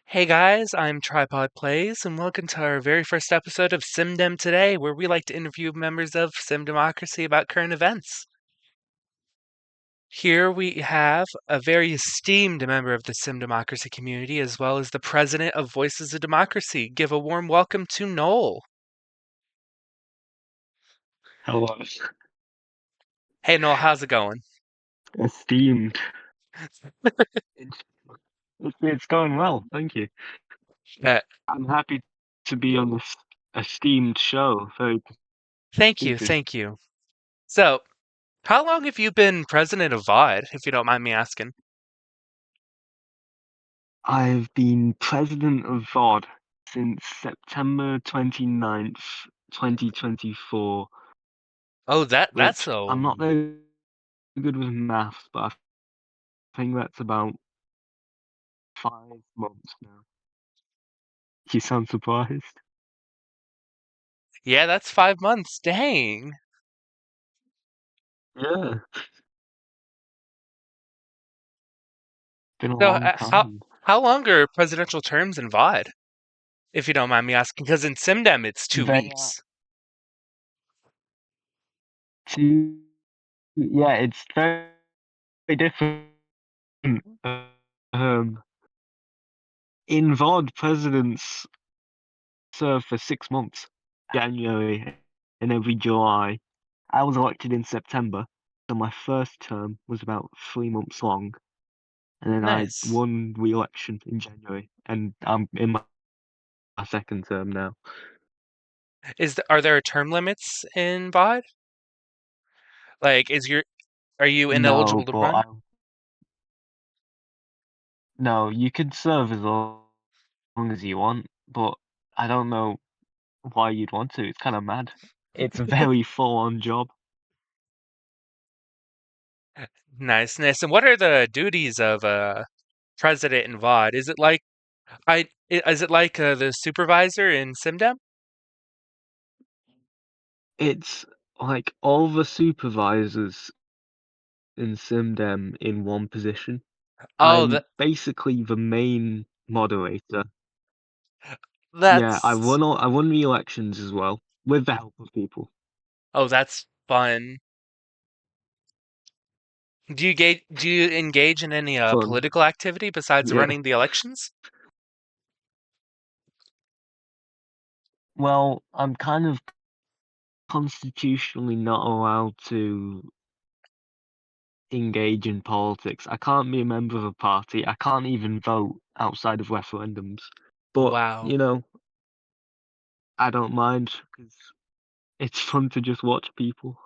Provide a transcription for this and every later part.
Hey guys, I'm Tripod Plays, and welcome to our very first episode of SimDem Today, where we like to interview members of Sim Democracy about current events. Here we have a very esteemed member of the Sim Democracy community, as well as the president of Voices of Democracy. Give a warm welcome to Noll. Hello, Hey Noll, how's it going? esteemed. It's, it's going well, thank you. Uh, I'm happy to be on this esteemed show. Very thank you, prestigious. thank you. So, how long have you been president of VoD, if you don't mind me asking? I've been president of VoD since September 29th, 2024, Oh, that's which a I'm not very good with maths, but I think that's about 5 months now. You sound surprised? yeah, that's 5 months. Dang. Yeah, been a So, long time. how long are presidential terms in VoD? If you don't mind me asking, because in SimDem it's two They are weeks. two, yeah, it's very different. Um, in VoD, presidents serve for 6 months, January and every July. I was elected in September, so my first term was about 3 months long, and then I Nice. won re-election in January, and I'm in my second term now. Are there term limits in VoD? Like, are you ineligible No, to but run? no, you can serve as long as you want, but I don't know why you'd want to. It's kind of mad. It's a very full-on job. Nice, nice. And what are the duties of president in VoD? Is it like the supervisor in SimDem? It's like all the supervisors in SimDem in one position. Oh, I'm basically the main moderator. Yeah, that's I won the elections as well with the help of people. that's fun. Do you engage in any Fun. political activity besides Yeah. running the elections? Well, I'm kind of constitutionally not allowed to engage in politics. I can't be a member of a party. I can't even vote outside of referendums. But, Wow. I don't mind because it's fun to just watch people.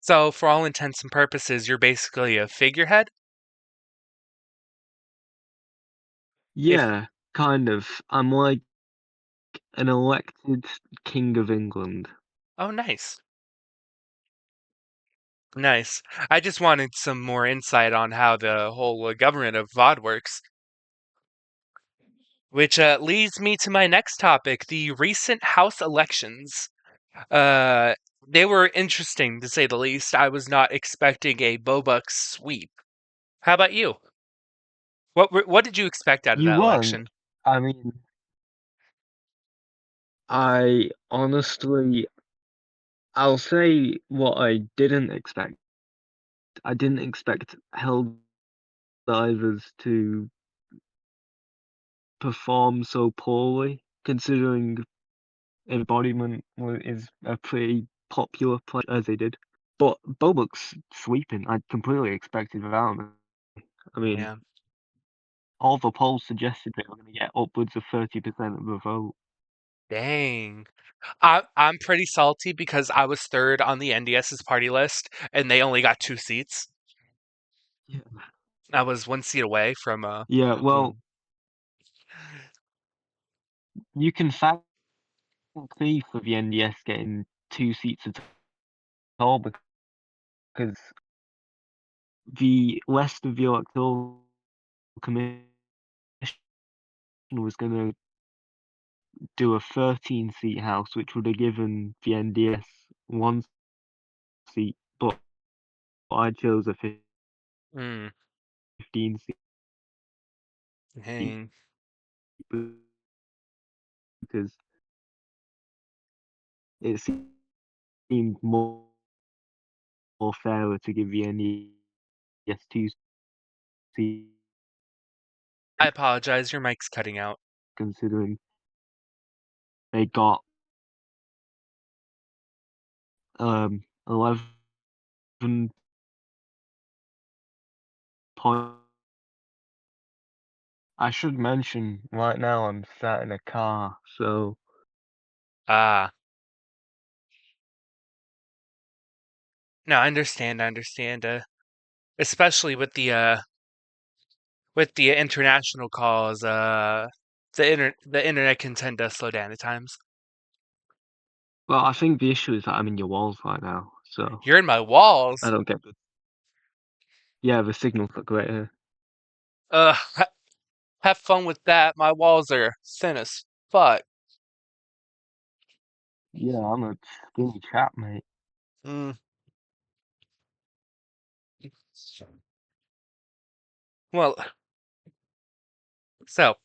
So, for all intents and purposes, you're basically a figurehead? If Yeah, kind of. I'm like an elected King of England. Oh, nice. Nice. I just wanted some more insight on how the whole government of VoD works, which leads me to my next topic, the recent House elections. Uh, they were interesting to say the least. I was not expecting a Bobuck sweep. How about you? What did you expect out of You that weren't. election? I mean, I honestly, I'll say what I didn't expect. I didn't expect Hell Divers to perform so poorly, considering is a pretty popular play as they did. But Bobuck's sweeping, I completely expected without. I mean, Yeah. all the polls suggested they were going to get upwards of 30% of the vote. Dang. I'm pretty salty because I was third on the NDS's party list and they only got 2 seats. Yeah. I was 1 seat away from Yeah, well, um, you can thank me for the NDS getting 2 seats at all because the rest of the electoral commission was going to do a 13-seat house, which would have given the NDS 1 seat, but I chose a mm, 15 seat. dang. because it seemed more fairer to give the NES2 seat, I apologize, your mic's cutting out. considering they got 11 points. I should mention right now I'm sat in a car, so Ah, no, I understand. Especially with the international calls, the internet can tend to slow down at times. well, I think the issue is that I'm in your walls right now, so You're in my I walls. don't get the the signal's not great here. Have fun with that. My walls are thin as fuck. Yeah, I'm a skinny chap, mate. Mm. Well, so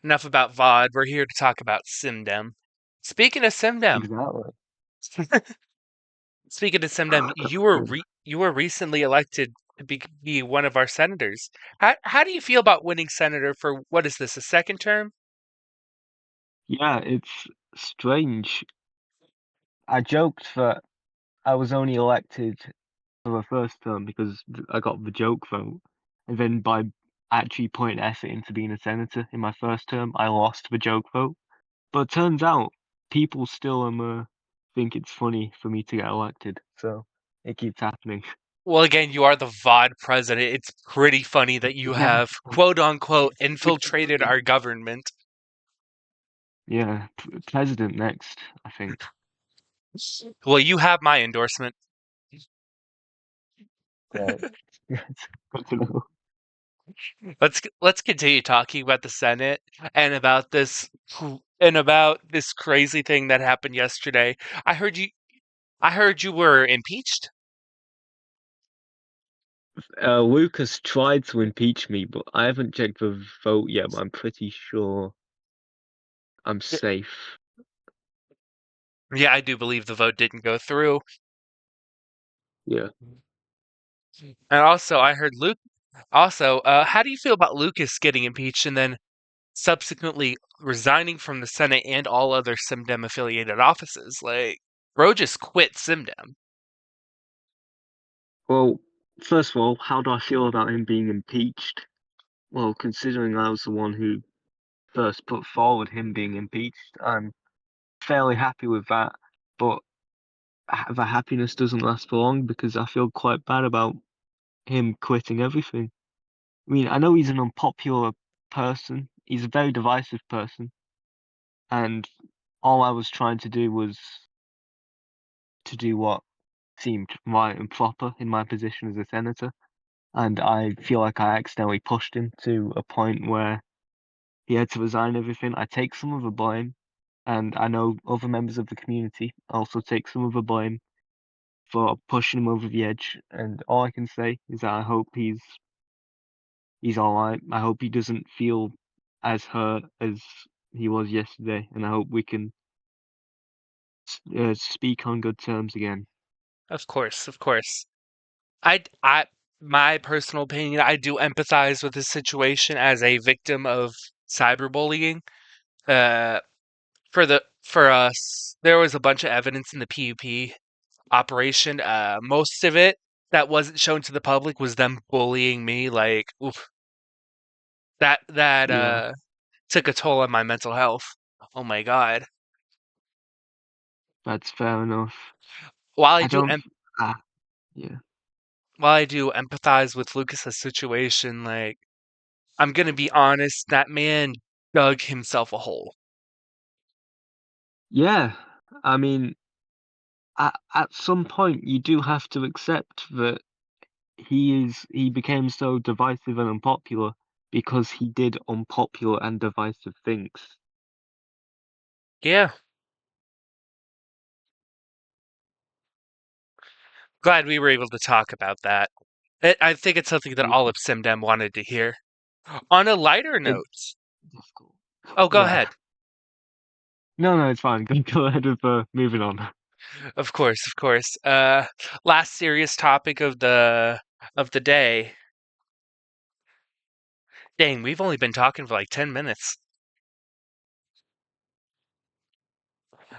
enough about VoD. We're here to talk about SimDem. Speaking of SimDem, Exactly. speaking of SimDem, you were recently elected to be one of our senators. How do you feel about winning senator for what is this, a second term? Yeah, it's strange. I joked that I was only elected for the first term because I got the joke vote, and then by actually putting effort into being a senator in my first term, I lost the joke vote. But it turns out people still think it's funny for me to get elected, so it keeps happening. Well, again, you are the VoD president. It's pretty funny that you Yeah, have quote unquote pretty infiltrated funny. our government. Yeah, president next, I think. Well, you have my endorsement. Right. It's good to know. Let's continue talking about the Senate and about this crazy thing that happened yesterday. I heard you I heard you were impeached. Lucas tried to impeach me, but I haven't checked the vote yet, but I'm pretty sure I'm safe. Yeah, I do believe the vote didn't go through. Yeah. And also, I heard Luke. Also, how do you feel about Lucas getting impeached and then subsequently resigning from the Senate and all other SimDem affiliated offices? Like, bro just quit SimDem. Well, first of all, how do I feel about him being impeached? Well, considering I was the one who first put forward him being impeached, I'm fairly happy with that. But the happiness doesn't last for long because I feel quite bad about him quitting everything. I mean, I know he's an unpopular person. He's a very divisive person, and all I was trying to do was to do what seemed right and proper in my position as a senator. And I feel like I accidentally pushed him to a point where he had to resign everything. I take some of the blame, and I know other members of the community also take some of the blame for pushing him over the edge. And all I can say is that I hope he's all right. I hope he doesn't feel as hurt as he was yesterday, and I hope we can speak on good terms again. Of course, of course. I, my personal opinion, I do empathize with this situation as a victim of cyberbullying. Uh, for us, there was a bunch of evidence in the PUP operation. Most of it that wasn't shown to the public was them bullying me. Like, oof, that Yeah, took a toll on my mental health. Oh my god. that's fair enough. While I I do don't. Ah, yeah. while I do empathize with Lucas's situation, like I'm gonna be honest, that man dug himself a hole. Yeah, I mean, at some point you do have to accept that he became so divisive and unpopular because he did unpopular and divisive things. Yeah, glad we were able to talk about that. I think it's something that all Yeah. of SimDem wanted to hear. On a lighter It's note, difficult. oh, go Yeah. ahead. No, no, it's fine. Go ahead with moving on. Of course, of course. Last serious topic of the day. Dang, we've only been talking for like 10 minutes.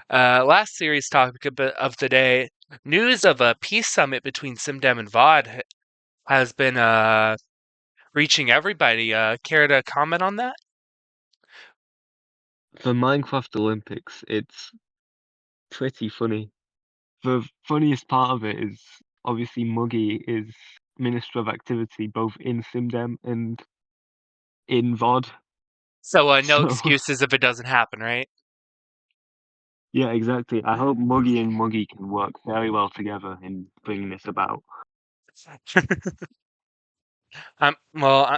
Last serious topic of the day. News of a peace summit between SimDem and VoD has been reaching everybody. Care to comment on that? The Minecraft Olympics, it's pretty funny. The funniest part of it is obviously Muggy is Minister of Activity both in SimDem and in VoD. So, no So excuses if it doesn't happen, right? yeah, exactly. I hope Muggy and Muggy can work very well together in bringing this about. Well,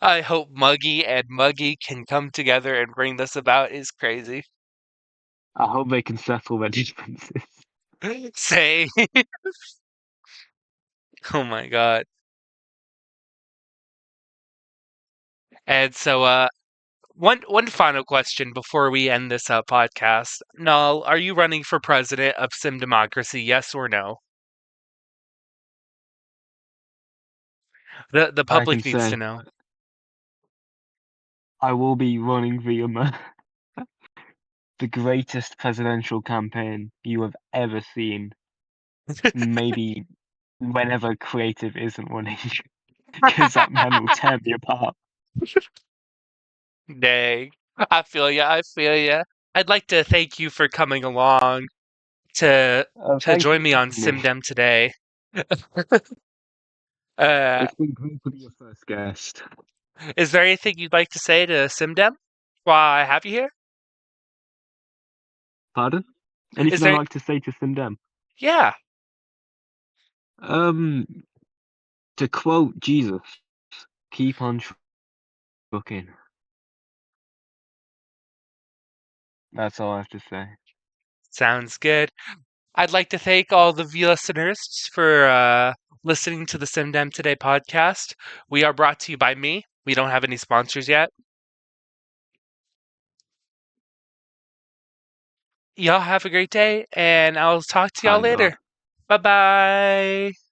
I hope Muggy and Muggy can come together and bring this about. Is crazy. I hope they can settle their differences. Say, oh my god. And so, one final question before we end this podcast. Null, are you running for president of Sim Democracy? Yes or no? The I can public needs to say know. I will be running the greatest presidential campaign you have ever seen. Maybe whenever creative isn't running, because that man will tear me apart. Dang. I feel ya. I feel ya. I'd like to thank you for coming along to Thanks join for me on having me. SimDem today. Uh, It's been great to be your first guest. is there anything you'd like to say to SimDem while I have you here? Pardon? Is Anything I'd there? like to say to SimDem? Yeah. Um, to quote Jesus, keep on trucking. That's all I have to say. Sounds good. I'd like to thank all the listeners for listening to the SimDem Today podcast. We are brought to you by me. We don't have any sponsors yet. Y'all have a great day, and I'll talk to y'all Thank later. God. Bye bye.